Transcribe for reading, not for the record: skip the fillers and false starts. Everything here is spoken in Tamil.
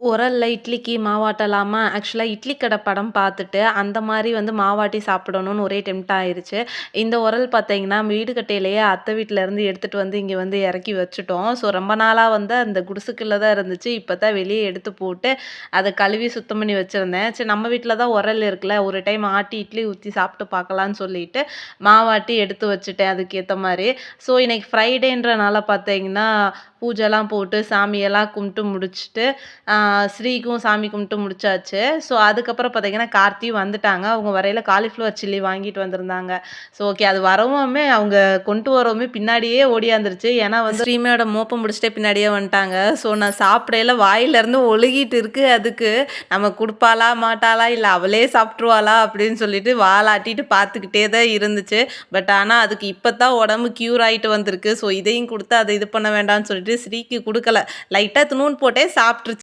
உரல்ல இட்லிக்கு மாவாட்டலாமா? ஆக்சுவலா இட்லி கடை படம் பார்த்துட்டு, அந்த மாரி மாவாட்டி சாப்பிடணும்னு ஒரே டெம்ப்ட் ஆயிருச்சு. இந்த உரல் பார்த்தீங்கன்னா, வீடு கட்டையிலேயே அத்தை வீட்லருந்து எடுத்துட்டு இங்க இறக்கி வச்சுட்டோம். ஸோ ரொம்ப நாளா அந்த குடிசுக்குள்ள தான் இருந்துச்சு. இப்ப தான் வெளிய எடுத்து போட்டு, அத கழுவி சுத்தம் பண்ணி வச்சிருந்தேன். சரி நம்ம வீட்ல தான் உரல் இருக்குல்ல, ஒரு டைம் ஆட்டி இட்லி ஊத்தி சாப்பிட்டு பார்க்கலான்னு சொல்லிட்டு, மாவாட்டி எடுத்து வச்சுட்டேன் அதுக்கேத்த மாரி. ஸோ இன்னைக்கு ஃப்ரைடேன்றனால பார்த்தீங்கன்னா, பூஜைலாம் போட்டு சாமியெல்லாம் கும்பிட்டு முடிச்சுட்டு, ஸ்ரீக்கும் சாமி கும்பிட்டு முடிச்சாச்சு. ஸோ, அதுக்கப்புறம் பார்த்தீங்கன்னா, கார்த்தியும் வந்துட்டாங்க. அவங்க வரையில காலிஃப்ளவர் சில்லி வாங்கிட்டு வந்திருந்தாங்க. ஸோ, ஓகே அது வரவுமே அவங்க கொண்டு வரவுமே பின்னாடியே ஓடியாந்துருச்சு. ஏன்னா ஸ்ரீமையோட மோப்பம் முடிச்சுட்டே பின்னாடியே வந்துட்டாங்க. ஸோ, நான் சாப்பிடையில வாயிலருந்து ஒழுகிட்டு இருக்கு அதுக்கு. நம்ம குடுப்பாளா, மாட்டாளா, இல்ல அவளே சாப்ட்டுருவாளா அப்படின்னு சொல்லிட்டு வாலாட்டிட்டு பார்த்துக்கிட்டே தான் இருந்துச்சு. பட் ஆனா, அதுக்கு இப்ப தான் உடம்பு க்யூர் ஆயிட்டு வந்திருக்கு. ஸோ, இதையும் குடுத்து அத இது பண்ண வேண்டாம்னு சொல்லிட்டு ஸ்ரீக்கு குடுக்கல. லைட்டா இத்துணூண்டு போட்டேன் சாப்ட்டுருச்சு.